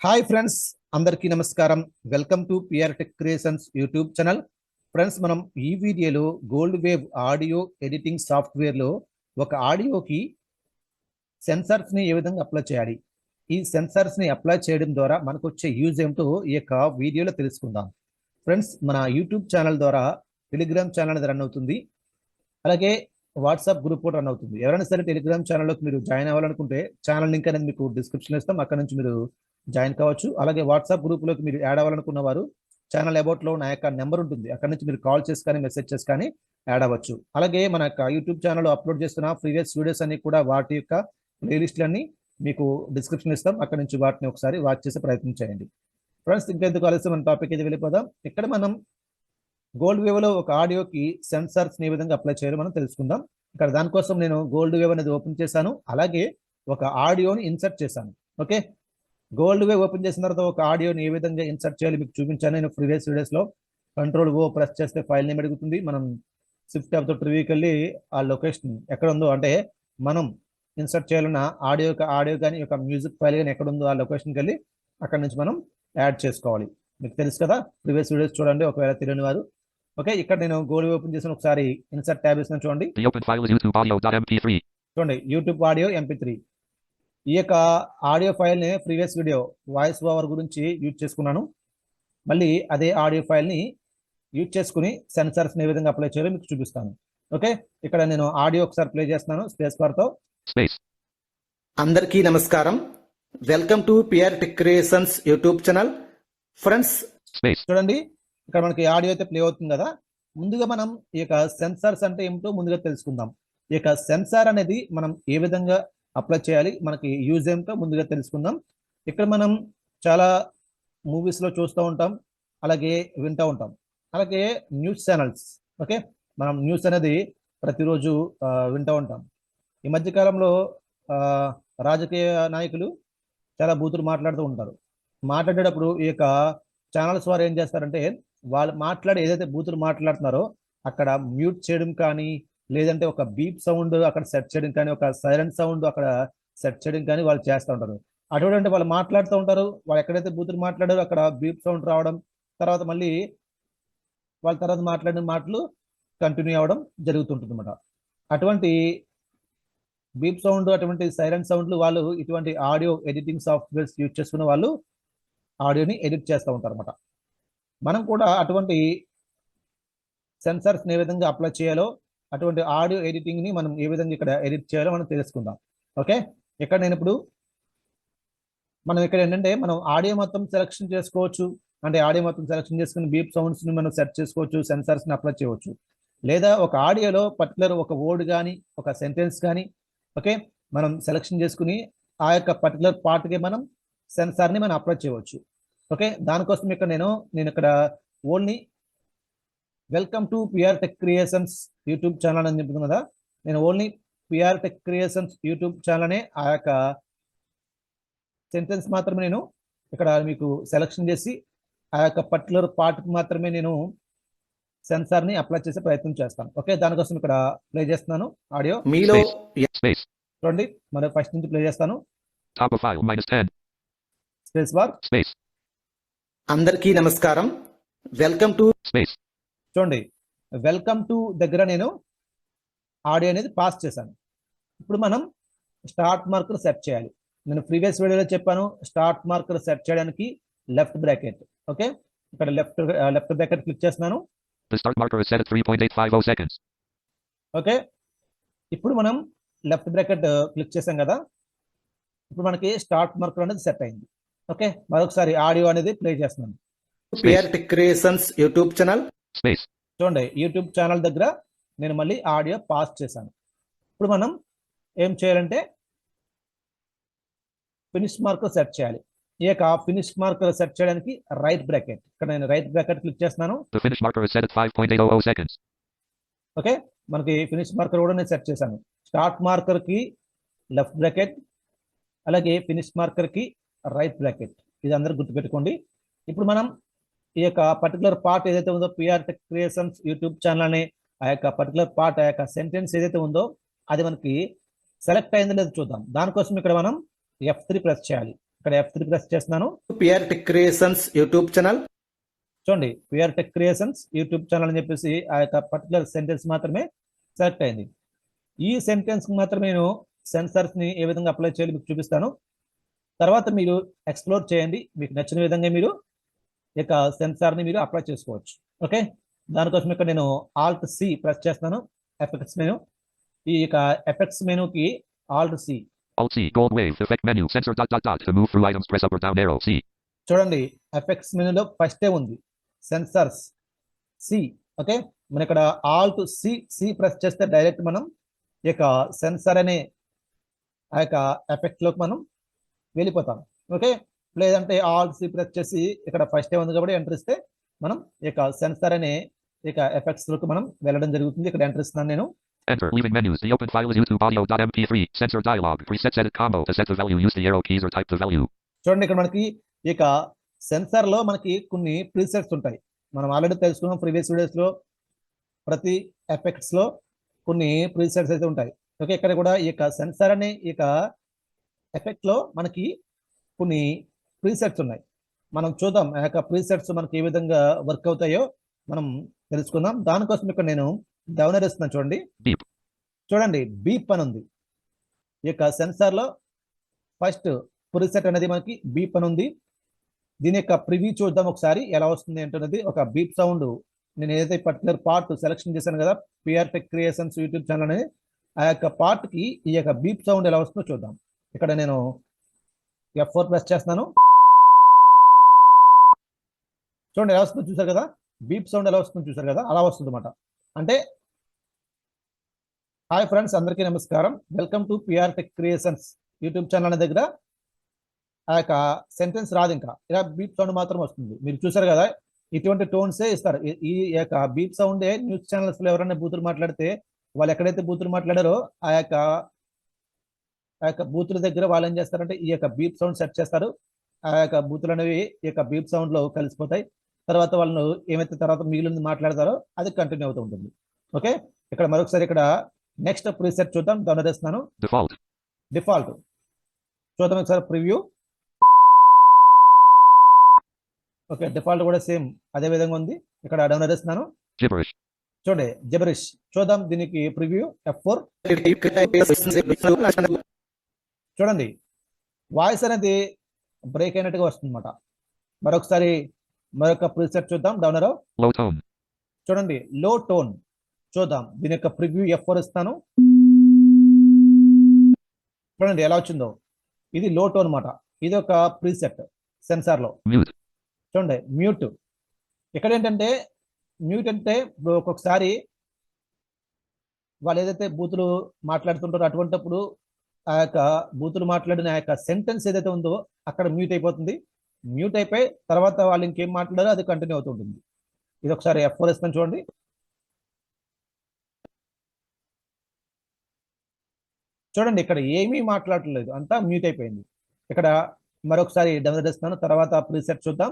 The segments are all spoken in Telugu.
హాయ్ ఫ్రెండ్స్, అందరికీ నమస్కారం. Welcome to PR tech creations YouTube channel. Friends, మనం ఈ వీడియోలో గోల్డ్ వేవ్ ఆడియో ఎడిటింగ్ సాఫ్ట్వేర్లో ఒక ఆడియోకి సెన్సార్స్ని ఏ విధంగా అప్లై చేయాలి, ఈ సెన్సార్స్ని అప్లై చేయడం ద్వారా మనకు వచ్చే యూజ్ ఏమిటో ఈ యొక్క వీడియోలో తెలుసుకుందాం. ఫ్రెండ్స్, మన యూట్యూబ్ ఛానల్ ద్వారా టెలిగ్రామ్ ఛానల్ రన్ అవుతుంది, అలాగే వాట్సాప్ గ్రూప్ కూడా రన్ అవుతుంది. ఎవరైనా సరే టెలిగ్రామ్ ఛానల్లోకి మీరు జాయిన్ అవ్వాలనుకుంటే ఛానల్ లింక్ అనేది మీకు డిస్క్రిప్షన్లో ఇస్తాం, అక్కడ నుంచి మీరు జాయిన్ కావచ్చు. అలాగే వాట్సాప్ గ్రూప్లోకి మీరు యాడ్ అవ్వాలనుకున్న వారు ఛానల్ అబౌట్లో నా యొక్క నెంబర్ ఉంటుంది, అక్కడ నుంచి మీరు కాల్ చేసి కానీ మెసేజ్ చేసి కానీ యాడ్ అవ్వచ్చు. అలాగే మన యొక్క యూట్యూబ్ ఛానల్లో అప్లోడ్ చేస్తున్న ప్రీవియస్ వీడియోస్ అన్ని కూడా వాటి యొక్క ప్లేలిస్ట్లన్నీ మీకు డిస్క్రిప్షన్ ఇస్తాం, అక్కడ నుంచి వాటిని ఒకసారి వాచ్ చేసే ప్రయత్నం చేయండి. ఫ్రెండ్స్, ఇంకెందుకు ఆలస్యం, మన టాపిక్ అయితే వెళ్ళిపోదాం. ఇక్కడ మనం గోల్డ్ వేవ్లో ఒక ఆడియోకి సెన్సార్స్ ఏ విధంగా అప్లై చేయాలో మనం తెలుసుకుందాం. ఇక్కడ దానికోసం నేను గోల్డ్ వేవ్ అనేది ఓపెన్ చేశాను, అలాగే ఒక ఆడియోని ఇన్సర్ట్ చేశాను. ఓకే, గోల్డ్ వేవ్ ఓపెన్ చేసిన తర్వాత ఒక ఆడియోని ఏ విధంగా ఇన్సర్ట్ చేయాలి మీకు చూపించాను నేను ప్రీవియస్ వీడియోస్లో. కంట్రోల్-O ప్రెస్ చేస్తే ఫైల్ నేమ్ అడుగుతుంది. మనం షిఫ్ట్ టాబ్తో ట్రివ్యూకి వెళ్ళి ఆ లొకేషన్ ఎక్కడ ఉందో, అంటే మనం ఇన్సర్ట్ చేయాలన్న ఆడియో కానీ ఒక మ్యూజిక్ ఫైల్ కానీ ఎక్కడ ఉందో ఆ లొకేషన్కి వెళ్ళి అక్కడ నుంచి మనం యాడ్ చేసుకోవాలి. మీకు తెలుసు కదా, ప్రీవియస్ వీడియోస్ చూడండి ఒకవేళ తెలియని వారు. ఓకే, ఇక్కడ నేను గోల్డ్ ఓపెన్ చేసిన ఒకసారి ఇన్సర్ట్ ట్యాబ్ ఇస్తున్నాను చూడండి. చూడండి, యూట్యూబ్ ఆడియో MP3. ఈ యొక్క ఆడియో ఫైల్ని ప్రీవియస్ వీడియో వాయిస్ ఓవర్ గురించి యూజ్ చేసుకున్నాను. మళ్ళీ అదే ఆడియో ఫైల్ని యూజ్ చేసుకుని సెన్సార్స్ని ఏ విధంగా అప్లై చేయాలో మీకు చూపిస్తాను. ఓకే, ఇక్కడ నేను ఆడియో ఒకసారి ప్లే చేస్తున్నాను స్పేస్ బార్తో. అందరికీ నమస్కారం, welcome to PR tech creations YouTube channel. Friends, చూడండి ఇక్కడ మనకి ఆడియో అయితే ప్లే అవుతుంది కదా. ముందుగా మనం ఈ యొక్క సెన్సార్స్ అంటే ఏమిటో ముందుగా తెలుసుకుందాం. ఈ యొక్క సెన్సార్ అనేది మనం ఏ విధంగా అప్లై చేయాలి, మనకి యూజ్ ఏమిటో ముందుగా తెలుసుకుందాం. ఇక్కడ మనం చాలా మూవీస్లో చూస్తూ ఉంటాం, అలాగే వింటూ ఉంటాం, అలాగే న్యూస్ ఛానల్స్. ఓకే, మనం న్యూస్ అనేది ప్రతిరోజు వింటూ ఉంటాం. ఈ మధ్యకాలంలో రాజకీయ నాయకులు చాలా బూతులు మాట్లాడుతూ ఉంటారు. మాట్లాడేటప్పుడు ఈ యొక్క ఛానల్స్ వారు ఏం చేస్తారంటే, వాళ్ళు మాట్లాడి ఏదైతే బూతులు మాట్లాడుతున్నారో అక్కడ మ్యూట్ చేయడం కానీ, లేదంటే ఒక బీప్ సౌండ్ అక్కడ సెట్ చేయడం కానీ, ఒక సైలెంట్ సౌండ్ అక్కడ సెట్ చేయడం కానీ వాళ్ళు చేస్తూ ఉంటారు. అటువంటి వాళ్ళు మాట్లాడుతూ ఉంటారు, వాళ్ళు ఎక్కడైతే బూతులు మాట్లాడారో అక్కడ బీప్ సౌండ్ రావడం, తర్వాత మళ్ళీ వాళ్ళ తర్వాత మాట్లాడిన మాటలు కంటిన్యూ అవ్వడం జరుగుతుంటుంది అన్నమాట. అటువంటి బీప్ సౌండ్, అటువంటి సైలెంట్ సౌండ్లు వాళ్ళు ఇటువంటి ఆడియో ఎడిటింగ్ సాఫ్ట్వేర్స్ యూజ్ చేసుకున్న వాళ్ళు ఆడియోని ఎడిట్ చేస్తూ ఉంటారు అన్నమాట. మనం కూడా అటువంటి సెన్సార్స్ని ఏ విధంగా అప్లై చేయాలో, అటువంటి ఆడియో ఎడిటింగ్ని మనం ఏ విధంగా ఇక్కడ ఎడిట్ చేయాలో మనం తెలుసుకుందాం. ఓకే, ఇక్కడ నేను ఇప్పుడు మనం ఇక్కడ ఏంటంటే మనం ఆడియో మొత్తం సెలెక్షన్ చేసుకోవచ్చు, అంటే ఆడియో మొత్తం సెలెక్షన్ చేసుకుని బీప్ సౌండ్స్ని మనం సెట్ చేసుకోవచ్చు, సెన్సార్స్ని అప్లై చేయవచ్చు. లేదా ఒక ఆడియోలో పర్టికులర్ ఒక వర్డ్ కానీ ఒక సెంటెన్స్ కానీ ఓకే మనం సెలెక్షన్ చేసుకుని ఆ యొక్క పర్టికులర్ పార్ట్కి మనం సెన్సార్ని మనం అప్లై చేయవచ్చు. ఓకే, దానికోసం ఇక్కడ నేను ఇక్కడ only welcome to PR tech creations YouTube channel అని చెప్తుంది కదా, నేను only PR tech creations YouTube channel అనే ఆ యొక్క సెంటెన్స్ మాత్రమే నేను ఇక్కడ మీకు సెలెక్షన్ చేసి ఆ యొక్క పర్టికులర్ పార్ట్కి మాత్రమే నేను సెన్సార్ని అప్లై చేసే ప్రయత్నం చేస్తాను. ఓకే, దానికోసం ఇక్కడ ప్లే చేస్తున్నాను ఆడియో. మీలో చూడండి, మరి ఫస్ట్ నుంచి ప్లే చేస్తాను. Space bar. అందరికీ నమస్కారం, వెల్కమ్ టు. చూడండి, వెల్కమ్ టు దగ్గర నేను ఆడియో అనేది పాస్ చేశాను. ఇప్పుడు మనం స్టార్ట్ మార్కర్ సెట్ చేయాలి. నేను ప్రీవియస్ వీడియోలో చెప్పాను, స్టార్ట్ మార్కర్ సెట్ చేయడానికి లెఫ్ట్ బ్రాకెట్. ఓకే, ఇక్కడ లెఫ్ట్ బ్రాకెట్ క్లిక్ చేస్తున్నాను. ఓకే, ఇప్పుడు మనం లెఫ్ట్ బ్రాకెట్ క్లిక్ చేసాం కదా, ఇప్పుడు మనకి స్టార్ట్ మార్కర్ అనేది సెట్ అయింది. ఓకే, మరొకసారి ఆడియో అనేది ప్లే చేస్తున్నాను. PR tech creations YouTube channel. చూడండి, యూట్యూబ్ ఛానల్ దగ్గర నేను మళ్ళీ ఆడియో పాస్ చేశాను. ఇప్పుడు మనం ఏం చేయాలంటే ఫినిష్ మార్కర్ సెట్ చేయాలి. ఈ యొక్క ఫినిష్ మార్కర్ సెట్ చేయడానికి రైట్ బ్రాకెట్, ఇక్కడ నేను రైట్ బ్రాకెట్ క్లిక్ చేస్తున్నాను. ఓకే, మనకి ఫినిష్ మార్కర్ కూడా నేను సెట్ చేశాను. స్టార్ట్ మార్కర్ కి లెఫ్ట్ బ్రాకెట్, అలాగే ఫినిష్ మార్కర్ కి రైట్ బ్రాకెట్, ఇది అందరూ గుర్తుపెట్టుకోండి. ఇప్పుడు మనం ఈ యొక్క పర్టికులర్ పార్ట్ ఏదైతే ఉందో PR tech creations YouTube channel అనే ఆ యొక్క పర్టికులర్ పార్ట్, ఆ యొక్క సెంటెన్స్ ఏదైతే ఉందో అది మనకి సెలెక్ట్ అయిందో లేదో చూద్దాం. దానికోసం ఇక్కడ మనం F3 ప్రెస్ చేయాలి. ఇక్కడ F3 ప్రెస్ చేస్తున్నాను. PR tech creations YouTube channel చూడండి, PR tech creations YouTube channel అని చెప్పేసి ఆ యొక్క పర్టికులర్ సెంటెన్స్ మాత్రమే సెలెక్ట్ అయింది. ఈ సెంటెన్స్ మాత్రం నేను సెన్సార్స్ ని ఏ విధంగా అప్లై చేయాలి మీకు చూపిస్తాను. తర్వాత మీరు ఎక్స్ప్లోర్ చేయండి, మీకు నచ్చిన విధంగా మీరు ఈ యొక్క సెన్సార్ ని మీరు అప్లై చేసుకోవచ్చు. ఓకే, దానికోసం ఇక్కడ నేను Alt C ప్రెస్ చేస్తాను. ఎఫెక్ట్స్ మెనూ, ఈ యొక్క effects మెనూకి Alt C. Alt C, gold wave, effect menu, sensor ... To move through items, press up or down arrow, C. చూడండి, ఎఫెక్ట్స్ మెనూలో ఫస్టే ఉంది సెన్సార్స్ C. ఓకే, మనం ఇక్కడ Alt C ప్రెస్ చేస్తే డైరెక్ట్ మనం ఈ యొక్క సెన్సార్ అనే ఆ యొక్క ఎఫెక్ట్ లోకి మనం వెళ్ళిపోతాం. ఓకే, లేదంటే Alt C ప్రెస్ చేసి ఇక్కడ ఫస్టే ఉంది కాబట్టి ఎంటర్ ఇస్తే మనం ఈ యొక్క సెన్సార్ అనే ఈ యొక్క ఎఫెక్ట్స్ లోకి మనం వెళ్ళడం జరుగుతుంది. ఇక్కడ ఎంటర్ ఇస్తున్నాను నేను. Enter. Leaving menus. The open file is YouTube audio.mp3. Sensor dialog. Presets edit combo. To set the value, use the arrow keys or type the value. చూడండి, ఇక్కడ మనకి ఈ యొక్క సెన్సార్ లో మనకి కొన్ని ప్రీసెట్స్ ఉంటాయి. మనం ఆల్రెడీ తెలుసుకున్నాం ప్రీవియస్ వీడియోస్ లో. ప్రతి ఎఫెక్ట్స్ లో కొన్ని ప్రీసెట్స్ అయితే ఉంటాయి. ఓకే, ఇక్కడ కూడా ఈ యొక్క సెన్సార్ అనే ఈ యొక్క ఎఫెక్ట్ లో మనకి కొన్ని ప్రీసెట్స్ ఉన్నాయి. మనం చూద్దాం ఆ యొక్క ప్రీసెట్స్ మనకి ఏ విధంగా వర్క్ అవుతాయో మనం తెలుసుకుందాం. దానికోసం ఇక్కడ నేను డౌనర్ ఇస్తున్నాను. చూడండి, చూడండి బీప్ అని ఉంది. ఈ యొక్క సెన్సార్ లో ఫస్ట్ ప్రీసెట్ అనేది మనకి బీప్ అని ఉంది. దీని యొక్క ప్రివ్యూ చూద్దాం ఒకసారి ఎలా వస్తుంది ఏంటనేది. ఒక బీప్ సౌండ్ నేను ఏదైతే పర్టికులర్ పార్ట్ సెలెక్షన్ చేశాను కదా, PR tech creations YouTube channel అనేది, ఆ యొక్క పార్ట్ కి ఈ యొక్క బీప్ సౌండ్ ఎలా వస్తుందో చూద్దాం. ఇక్కడ నేను F4 ప్రెస్ చేస్తున్నాను. చూడండి ఎలా వస్తుందో చూసారు కదా, బీప్ సౌండ్ ఎలా వస్తుందో చూసారు కదా, అలా వస్తుంది అన్నమాట. అంటే హాయ్ ఫ్రెండ్స్, అందరికీ నమస్కారం. Welcome to PR tech creations YouTube channel దగ్గర ఆ యొక్క సెంటెన్స్ రాదు, ఇంకా ఇలా బీప్ సౌండ్ మాత్రం వస్తుంది. మీరు చూసారు కదా, ఇటువంటి టోన్సే ఇస్తారు. ఈ యొక్క బీప్ సౌండే న్యూస్ ఛానల్స్ లో ఎవరైనా బూతులు మాట్లాడితే వాళ్ళు ఎక్కడైతే బూతులు మాట్లాడారో ఆ యొక్క బూతుల దగ్గర వాళ్ళు ఏం చేస్తారంటే ఈ యొక్క బీప్ సౌండ్ సెట్ చేస్తారు. ఆ యొక్క బూతులు అనేవి ఈ యొక్క బీప్ సౌండ్ లో కలిసిపోతాయి. తర్వాత వాళ్ళు ఏమైతే తర్వాత మిగిలింది మాట్లాడతారో అది కంటిన్యూ అవుతూ ఉంటుంది. ఓకే, ఇక్కడ మరొకసారి ఇక్కడ నెక్స్ట్ ప్రీసెట్ చూద్దాం. డౌన్లోడ్ చేస్తున్నాను. డిఫాల్ట్ చూద్దాం ఒకసారి ప్రివ్యూ. ఓకే, డిఫాల్ట్ కూడా సేమ్ అదే విధంగా ఉంది. ఇక్కడ డౌన్లోడ్ చేస్తున్నాను. చూడండి జిబరిష్ చూద్దాం. దీనికి ప్రివ్యూ F4. చూడండి వాయిస్ అనేది బ్రేక్ అయినట్టుగా వస్తుంది అన్నమాట. మరొకసారి మరొక ప్రీసెట్ చూద్దాం. డౌనర్ చూడండి, లో టోన్ చూద్దాం. దీని యొక్క ప్రివ్యూ F4 ఇస్తాను. చూడండి ఎలా వచ్చిందో. ఇది లో టోన్ అన్నమాట. ఇది ఒక ప్రీసెట్ సెన్సార్ లో. చూడండి మ్యూట్. ఇక్కడ ఏంటంటే మ్యూట్ అంటే ఒక్కొక్కసారి వాళ్ళు ఏదైతే బూతులు మాట్లాడుతుంటారో అటువంటిప్పుడు ఆ యొక్క బూతులు మాట్లాడిన ఆ యొక్క సెంటెన్స్ ఏదైతే ఉందో అక్కడ మ్యూట్ అయిపోతుంది. మ్యూట్ అయిపోయి తర్వాత వాళ్ళు ఇంకేం మాట్లాడారో అది కంటిన్యూ అవుతుంటుంది. ఇది ఒకసారి F4 ఇస్తాను. చూడండి, చూడండి ఇక్కడ ఏమీ మాట్లాడలేదు, అంతా మ్యూట్ అయిపోయింది. ఇక్కడ మరొకసారి డౌన్లోడ్ చేస్తున్నాను. తర్వాత ప్రీసెట్ చూద్దాం.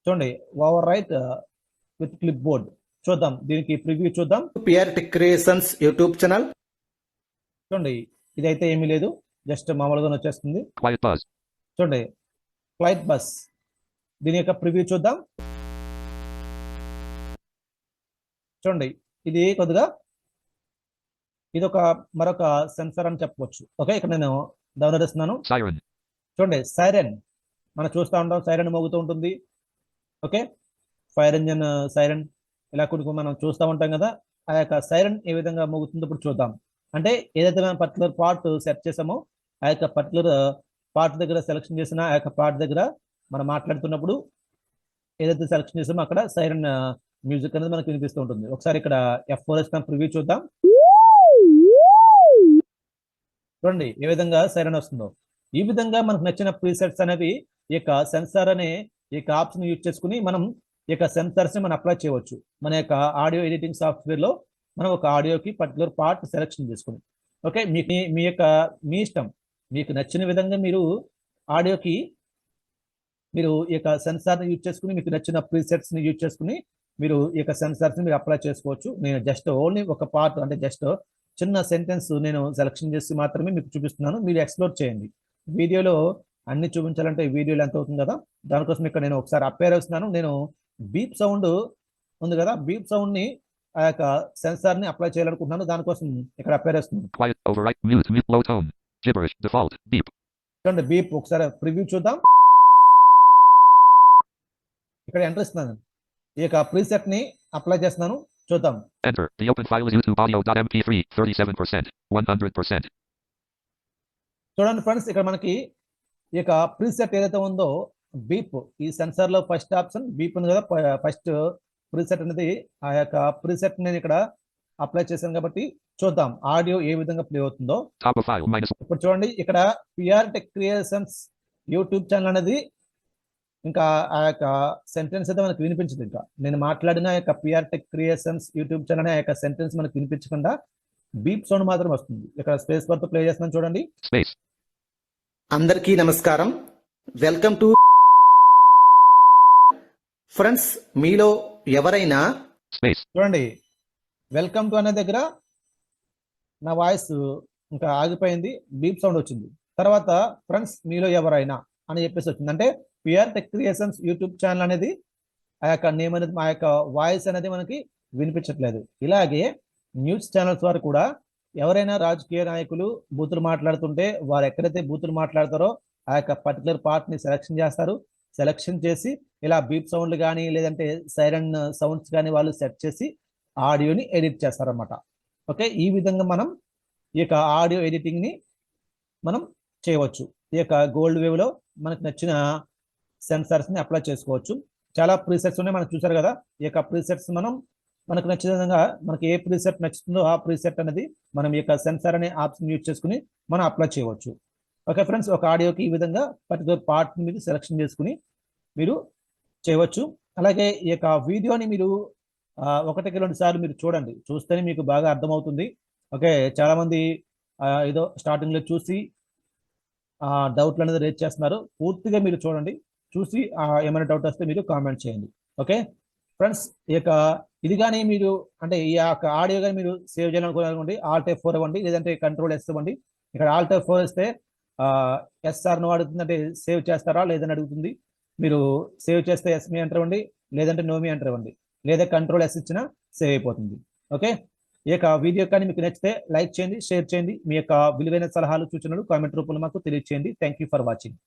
చూడండి over right with clip board చూద్దాం. దీనికి ప్రివ్యూ చూద్దాం. PR tech creations YouTube channel చూడండి, ఇదైతే ఏమీ లేదు, జస్ట్ మామూలుగా వచ్చేస్తుంది. చూడండి ఫ్లైట్ బస్, దీని యొక్క ప్రివ్యూ చూద్దాం. చూడండి ఇది కొద్దిగా ఇది ఒక మరొక సెన్సార్ అని చెప్పవచ్చు. ఓకే, ఇక్కడ నేను డౌన్లోడ్ చేస్తున్నాను. చూడండి సైరన్ మనం చూస్తూ ఉంటాం, సైరన్ మోగుతూ ఉంటుంది. ఓకే, ఫైర్ ఇంజన్ సైరన్ ఇలా కొన్ని మనం చూస్తూ ఉంటాం కదా. ఆ యొక్క సైరన్ ఏ విధంగా మోగుతుందో ఇప్పుడు చూద్దాం. అంటే ఏదైతే మనం పర్టికులర్ పార్ట్ సెట్ చేసామో ఆ యొక్క పర్టికులర్ పార్ట్ దగ్గర సెలెక్షన్ చేసిన ఆ యొక్క పార్ట్ దగ్గర మనం మాట్లాడుతున్నప్పుడు ఏదైతే సెలెక్షన్ చేసామో అక్కడ సైరన్ మ్యూజిక్ అనేది మనకు వినిపిస్తూ ఉంటుంది. ఒకసారి ఇక్కడ F4 ఇస్తాం, ప్రివ్యూ చూద్దాం. చూడండి ఏ విధంగా సైరన్ వస్తుందో. ఈ విధంగా మనకు నచ్చిన ప్రీసెట్స్ అనేవి ఈ యొక్క సెన్సార్ అనే ఈ యొక్క ఆప్షన్ యూజ్ చేసుకుని మనం ఈ యొక్క సెన్సార్స్ ని మనం అప్లై చేయవచ్చు. మన యొక్క ఆడియో ఎడిటింగ్ సాఫ్ట్వేర్ లో మనం ఒక ఆడియోకి పర్టికులర్ పార్ట్ సెలెక్షన్ చేసుకుని. ఓకే, మీ యొక్క మీ ఇష్టం, మీకు నచ్చిన విధంగా మీరు ఆడియోకి మీరు ఈ యొక్క సెన్సార్ని యూజ్ చేసుకుని మీకు నచ్చిన ప్రీసెట్స్ ని యూజ్ చేసుకుని మీరు ఈ యొక్క సెన్సార్స్ ని మీరు అప్లై చేసుకోవచ్చు. నేను జస్ట్ ఓన్లీ ఒక పార్ట్ అంటే జస్ట్ చిన్న సెంటెన్స్ నేను సెలెక్షన్ చేసి మాత్రమే మీకు చూపిస్తున్నాను. మీరు ఎక్స్ప్లోర్ చేయండి. వీడియోలో అన్ని చూపించాలంటే వీడియోలో ఎంత అవుతుంది కదా, దానికోసం ఇక్కడ నేను ఒకసారి అప్పేర్ వస్తున్నాను. నేను బీప్ సౌండ్ ఉంది కదా, బీప్ సౌండ్ ని ఆ యొక్క సెన్సార్ ని అప్లై చేయాలనుకుంటున్నాను. దానికోసం ఇక్కడ అప్పేర్ వస్తుంది. Quiet, overwrite, mute, low tone, gibberish, default, beep. చూడండి బీప్, ఒకసారి ప్రివ్యూ చూద్దాం. ఇక్కడ ఎంటర్ ఇస్తున్నాను. ఈ యొక్క ప్రీసెట్ ని అప్లై చేస్తున్నాను, చూద్దాం. Enter. The open file is YouTube audio.mp3, 37%, 100%. చూడండి ఫ్రెండ్స్, ఇక్కడ మనకి ఈ యొక్క ప్రీసెట్ ఏదైతే ఉందో బీప్, ఈ సెన్సార్ లో ఫస్ట్ ఆప్షన్ బీప్ ఉంది కదా, ఫస్ట్ ప్రీసెట్ అనేది ఆ యొక్క ప్రీసెట్ నేను ఇక్కడ అప్లై చేశాను కాబట్టి చూద్దాం ఆడియో ఏ విధంగా ప్లే అవుతుందో. Top of file, minus. ఇప్పుడు చూడండి ఇక్కడ PR tech creations YouTube channel అనేది ఇంకా ఆ యొక్క సెంటెన్స్ అయితే మనకు వినిపించదు. ఇంకా నేను మాట్లాడిన యొక్క PR tech creations YouTube channel ఆ యొక్క సెంటెన్స్ మనకు వినిపించకుండా బీప్ సౌండ్ మాత్రం వస్తుంది. ఇక్కడ స్పేస్ బార్ తో ప్లే చేస్తున్నాను, చూడండి. Space. అందరికీ నమస్కారం, వెల్కమ్ టు ఫ్రెండ్స్. మీలో ఎవరైనా Space. చూడండి, వెల్కమ్ టు అనే దగ్గర నా వాయిస్ ఇంకా ఆగిపోయింది, బీప్ సౌండ్ వచ్చింది. తర్వాత ఫ్రెండ్స్ మీలో ఎవరైనా అని చెప్పేసి వచ్చింది. అంటే PR tech creations YouTube channel అనేది ఆ యొక్క నేమ్ అనేది, ఆ యొక్క వాయిస్ అనేది మనకి వినిపించట్లేదు. ఇలాగే న్యూస్ ఛానల్స్ వారు కూడా ఎవరైనా రాజకీయ నాయకులు బూతులు మాట్లాడుతుంటే వారు ఎక్కడైతే బూతులు మాట్లాడతారో ఆ యొక్క పర్టికులర్ పార్ట్ ని సెలెక్షన్ చేస్తారు. సెలెక్షన్ చేసి ఇలా బీప్ సౌండ్లు కానీ లేదంటే సైరన్ సౌండ్స్ కానీ వాళ్ళు సెట్ చేసి ఆడియోని ఎడిట్ చేస్తారన్నమాట. ఓకే, ఈ విధంగా మనం ఈ యొక్క ఆడియో ఎడిటింగ్ ని మనం చేయవచ్చు. ఈ యొక్క గోల్డ్ వేవ్ లో మనకు నచ్చిన సెన్సార్స్ ని అప్లై చేసుకోవచ్చు. చాలా ప్రీసెట్స్ ఉన్నాయి, మనం చూసారు కదా. ఈ యొక్క ప్రీసెట్స్ మనకు నచ్చిన విధంగా మనకి ఏ ప్రీసెట్ నచ్చుతుందో ఆ ప్రీసెట్ అనేది మనం ఈ యొక్క సెన్సార్ అనే ఆప్షన్ యూజ్ చేసుకుని మనం అప్లై చేయవచ్చు. ఓకే ఫ్రెండ్స్, ఒక ఆడియోకి ఈ విధంగా పర్టికులర్ పార్ట్ ని మీరు సెలెక్షన్ చేసుకుని మీరు చేయవచ్చు. అలాగే ఈ యొక్క వీడియోని మీరు 1-2 సార్లు మీరు చూడండి, చూస్తేనే మీకు బాగా అర్థమవుతుంది. ఓకే, చాలా మంది ఏదో స్టార్టింగ్ లో చూసి డౌట్లు అనేది రేజ్ చేస్తున్నారు. పూర్తిగా మీరు చూడండి, చూసి ఏమైనా డౌట్ వస్తే మీరు కామెంట్ చేయండి. ఓకే ఫ్రెండ్స్, ఈ యొక్క ఇది కానీ మీరు అంటే ఈ యొక్క ఆడియో కానీ మీరు సేవ్ చేయాలనుకోవాలనుకోండి, Alt F4 ఇవ్వండి, లేదంటే Control S ఇవ్వండి. ఇక్కడ Alt F4 ఇస్తే ఎస్ఆర్ ను అడుగుతుంది, అంటే సేవ్ చేస్తారా లేదని అడుగుతుంది. మీరు సేవ్ చేస్తే ఎస్ మీ ఎంటర్ ఇవ్వండి, లేదంటే నో మీ ఎంటర్ ఇవ్వండి, లేదా Control S ఇచ్చినా సేవ్ అయిపోతుంది. ఓకే, ఈ యొక్క వీడియో కానీ మీకు నచ్చితే లైక్ చేయండి, షేర్ చేయండి. మీ యొక్క విలువైన సలహాలు సూచనలు కామెంట్ రూపంలో మాకు తెలియజేయండి. Thank you for watching.